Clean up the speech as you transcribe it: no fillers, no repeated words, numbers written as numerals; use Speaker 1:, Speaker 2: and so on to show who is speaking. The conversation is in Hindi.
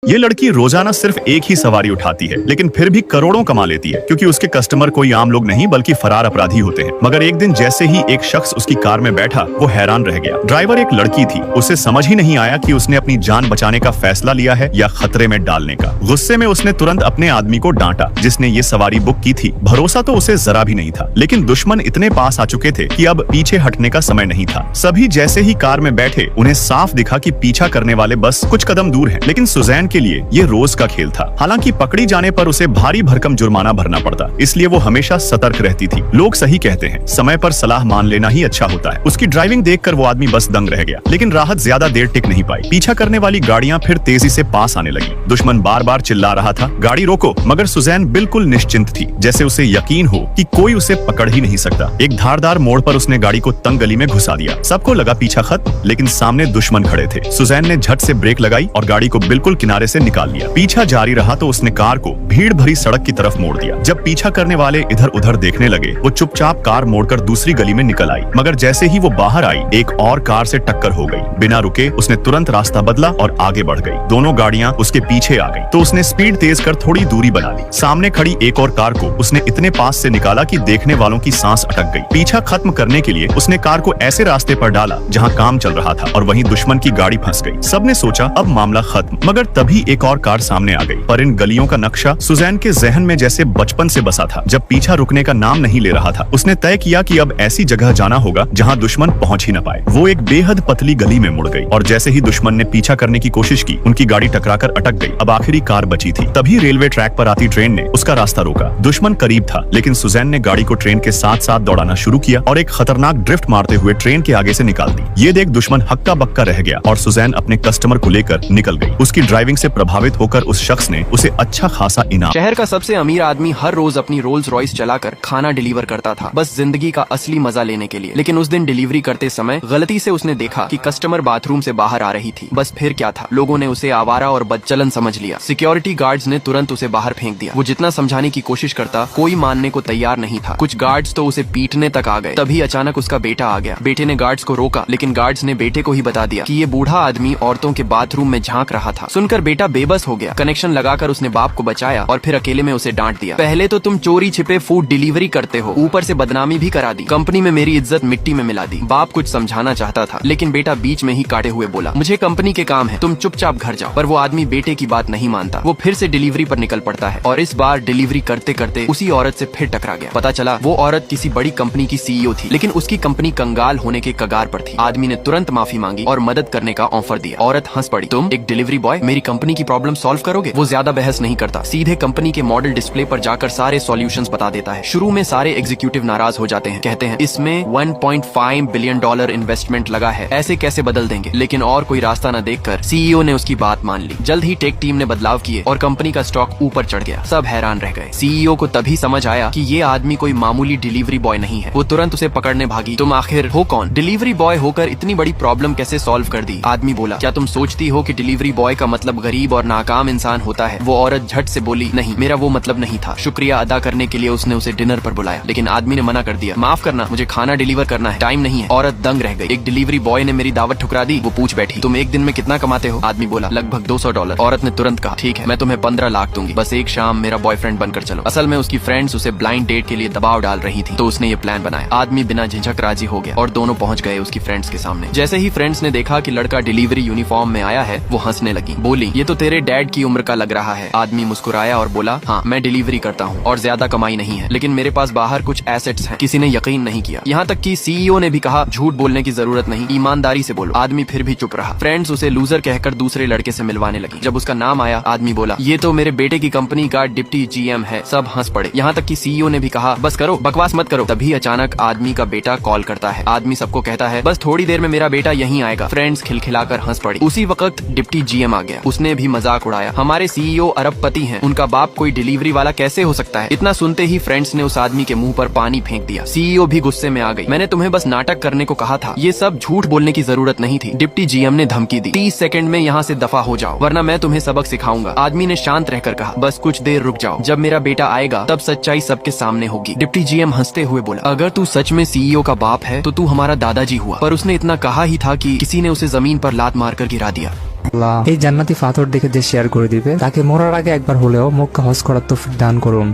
Speaker 1: ये लड़की रोजाना सिर्फ एक ही सवारी उठाती है, लेकिन फिर भी करोड़ों कमा लेती है, क्योंकि उसके कस्टमर कोई आम लोग नहीं बल्कि फरार अपराधी होते हैं। मगर एक दिन जैसे ही एक शख्स उसकी कार में बैठा, वो हैरान रह गया। ड्राइवर एक लड़की थी। उसे समझ ही नहीं आया कि उसने अपनी जान बचाने का फैसला लिया है या खतरे में डालने का। गुस्से में उसने तुरंत अपने आदमी को डांटा जिसने ये सवारी बुक की थी। भरोसा तो उसे जरा भी नहीं था, लेकिन दुश्मन इतने पास आ चुके थे कि अब पीछे हटने का समय नहीं था। सभी जैसे ही कार में बैठे, उन्हें साफ दिखा कि पीछा करने वाले बस कुछ कदम दूर हैं। लेकिन सुजैन के लिए ये रोज का खेल था। हालांकि पकड़ी जाने पर उसे भारी भरकम जुर्माना भरना पड़ता, इसलिए वो हमेशा सतर्क रहती थी। लोग सही कहते हैं, समय पर सलाह मान लेना ही अच्छा होता है। उसकी ड्राइविंग देखकर वो आदमी बस दंग रह गया, लेकिन राहत ज्यादा देर टिक नहीं पाई। पीछा करने वाली गाड़ियां फिर तेजी से पास आने लगी। दुश्मन बार बार चिल्ला रहा था, गाड़ी रोको, मगर सुजैन बिल्कुल निश्चिंत थी, जैसे उसे यकीन हो कि कोई उसे पकड़ ही नहीं सकता। एक धारदार मोड़ पर उसने गाड़ी को तंग गली में घुसा दिया। सबको लगा पीछा खत्म, लेकिन सामने दुश्मन खड़े थे। सुजैन ने झट से ब्रेक लगाई और गाड़ी को बिल्कुल किनारे से निकाल लिया। पीछा जारी रहा तो उसने कार को भीड़ भरी सड़क की तरफ मोड़ दिया। जब पीछा करने वाले इधर उधर देखने लगे, वो चुपचाप कार मोड़कर दूसरी गली में निकल आई। मगर जैसे ही वो बाहर आई, एक और कार से टक्कर हो गई। बिना रुके उसने तुरंत रास्ता बदला और आगे बढ़ गई। दोनों गाड़ियां उसके पीछे आ गई, तो उसने स्पीड तेज कर थोड़ी दूरी बना ली। सामने खड़ी एक और कार को उसने इतने पास से निकाला कि देखने वालों की सांस अटक गई। पीछा खत्म करने के लिए उसने कार को ऐसे रास्ते पर डाला जहां काम चल रहा था, और वहीं दुश्मन की गाड़ी फंस गई। सबने सोचा अब मामला खत्म, मगर तभी एक और कार सामने आ गई। पर इन गलियों का नक्शा सुजैन के जहन में जैसे बचपन से बसा था। जब पीछा रुकने का नाम नहीं ले रहा था, उसने तय किया कि अब ऐसी जगह जाना होगा जहां दुश्मन पहुंच ही न पाए। वो एक बेहद पतली गली में मुड़ गई, और जैसे ही दुश्मन ने पीछा करने की कोशिश की, उनकी गाड़ी टकराकर अटक गई। अब आखिरी कार बची थी। तभी रेलवे ट्रैक पर आती ट्रेन ने उसका रास्ता रोका। दुश्मन करीब था, लेकिन सुजैन ने गाड़ी को ट्रेन के साथ साथ दौड़ाना शुरू किया और एक खतरनाक ड्रिफ्ट मारते हुए ट्रेन के आगे से निकाल दी। ये देख दुश्मन हक्का बक्का रह गया और सुजैन अपने कस्टमर को लेकर निकल गई। उसकी ड्राइविंग से प्रभावित होकर उस शख्स ने उसे अच्छा खासा इनाम।
Speaker 2: शहर का सबसे अमीर आदमी हर रोज अपनी रोल्स रॉयस चलाकर खाना डिलीवर करता था, बस जिंदगी का असली मजा लेने के लिए। लेकिन उस दिन डिलीवरी करते समय गलती से उसने देखा कि कस्टमर बाथरूम से बाहर आ रही थी। बस फिर क्या था, लोगों ने उसे आवारा और बदचलन समझ लिया। सिक्योरिटी गार्ड्स ने तुरंत उसे बाहर फेंक दिया। वो जितना समझाने की कोशिश करता, कोई मानने को तैयार नहीं था। कुछ गार्ड्स तो उसे पीटने तक आ गए। तभी अचानक उसका बेटा आ गया। बेटे ने गार्ड्स को रोका, लेकिन गार्ड्स ने बेटे को ही बता दिया कि ये बूढ़ा आदमी औरतों के बाथरूम में झांक रहा था। सुनकर बेटा बेबस हो गया। कनेक्शन लगाकर उसने बाप को बचाया और फिर अकेले में उसे डांट दिया। पहले तो तुम चोरी छिपे फूड डिलीवरी करते हो, ऊपर से बदनामी भी करा दी। कंपनी में मेरी इज्जत मिट्टी में मिला दी। बाप कुछ समझाना चाहता था, लेकिन बेटा बीच में ही काटे हुए बोला, मुझे कंपनी के काम है, तुम चुपचाप घर जाओ। पर वो आदमी बेटे की बात नहीं मानता। वो फिर से डिलीवरी पर निकल पड़ता है, और इस बार डिलीवरी करते करते उसी औरत से फिर टकरा गया। पता चला वो औरत किसी बड़ी कंपनी की सीईओ थी, लेकिन उसकी कंपनी कंगाल होने के कगार पर थी। आदमी ने तुरंत माफी मांगी और मदद करने का ऑफर दिया। औरत हंस पड़ी, तुम एक डिलीवरी बॉय मेरी कंपनी की प्रॉब्लम सॉल्व करोगे? वो ज्यादा बहस नहीं करता, सीधे कंपनी के मॉडल डिस्प्ले पर जाकर सारे सॉल्यूशंस बता देता है। शुरू में सारे एग्जीक्यूटिव नाराज हो जाते हैं, कहते हैं इसमें $1.5 बिलियन इन्वेस्टमेंट लगा है, ऐसे कैसे बदल देंगे। लेकिन और कोई रास्ता न देखकर सीईओ ने उसकी बात मान ली। जल्द ही टेक टीम ने बदलाव किए और कंपनी का स्टॉक ऊपर चढ़ गया। सब हैरान रह गए। सीईओ को तभी समझ आया कि ये आदमी कोई मामूली डिलीवरी बॉय नहीं है। वो तुरंत उसे पकड़ने भागी। तुम आखिर हो कौन? डिलीवरी बॉय होकर इतनी बड़ी प्रॉब्लम कैसे सॉल्व कर दी? आदमी बोला, क्या तुम सोचती हो कि डिलीवरी बॉय का मतलब गरीब और नाकाम इंसान होता है? वो औरत झट से बोली, नहीं, मेरा वो मतलब नहीं था। शुक्रिया अदा करने के लिए उसने उसे डिनर पर बुलाया, लेकिन आदमी ने मना कर दिया। माफ करना, मुझे खाना डिलीवर करना है, टाइम नहीं है। औरत दंग रह गई। एक डिलीवरी बॉय ने मेरी दावत ठुकरा दी। वो पूछ बैठी, तुम एक दिन में कितना कमाते हो? आदमी बोला, लगभग $200। औरत ने तुरंत कहा, ठीक है, मैं तुम्हें 15 लाख दूंगी, बस एक शाम मेरा बॉयफ्रेंड बनकर चलो। असल में उसकी फ्रेंड्स उसे ब्लाइंड डेट के लिए दबाव डाल रही थी, तो उसने ये प्लान बनाया। आदमी बिना झिझक राजी हो गया और दोनों पहुंच गए उसकी फ्रेंड्स के सामने। जैसे ही फ्रेंड्स ने देखा कि लड़का डिलीवरी यूनिफॉर्म में आया है, वो हंसने लगी। बोली, ये तो तेरे डैड की उम्र का लग रहा है। आदमी मुस्कुराया और बोला, हाँ, मैं डिलीवरी करता हूँ और ज्यादा कमाई नहीं है, लेकिन मेरे पास बाहर कुछ एसेट्स हैं। किसी ने यकीन नहीं किया, यहाँ तक कि सीईओ ने भी कहा, झूठ बोलने की जरूरत नहीं, ईमानदारी से बोलो। आदमी फिर भी चुप रहा। फ्रेंड्स उसे लूजर कहकर दूसरे लड़के से मिलवाने लगी। जब उसका नाम आया, आदमी बोला, ये तो मेरे बेटे की कंपनी का डिप्टी जीएम है। सब हंस पड़े, यहाँ तक कि सीईओ ने भी कहा, बस करो, बकवास मत करो। तभी अचानक आदमी का बेटा कॉल करता है। आदमी सबको कहता है, बस थोड़ी देर में मेरा बेटा यहीं आएगा। फ्रेंड्स खिलखिलाकर हंस पड़ी। उसी वक्त डिप्टी जीएम आ गया। उसने भी मजाक उड़ाया, हमारे सीईओ अरबपति हैं, उनका बाप कोई डिलीवरी वाला कैसे हो सकता है? इतना सुनते ही फ्रेंड्स ने उस आदमी के मुंह पर पानी फेंक दिया। सीईओ भी गुस्से में आ गई। मैंने तुम्हें बस नाटक करने को कहा था, ये सब झूठ बोलने की जरूरत नहीं थी। डिप्टी जीएम ने धमकी दी, 30 सेकंड में यहाँ से दफा हो जाओ, वरना मैं तुम्हें सबक सिखाऊंगा। आदमी ने शांत रहकर कहा, बस कुछ देर रुक जाओ, जब मेरा बेटा आएगा तब सच्चाई सबके सामने होगी। डिप्टी जीएम हंसते हुए बोला, अगर तू सच में सीईओ का बाप है तो तू हमारा दादाजी हुआ। पर उसने इतना कहा ही था कि किसी ने उसे जमीन पर लात मारकर गिरा दिया।
Speaker 3: আল্লাহ, এই জান্নাতি পাথর দেখে যে শেয়ার করে দিবে তাকে মরার আগে একবার হলেও মক্কা হজ করার তৌফিক দান করুন।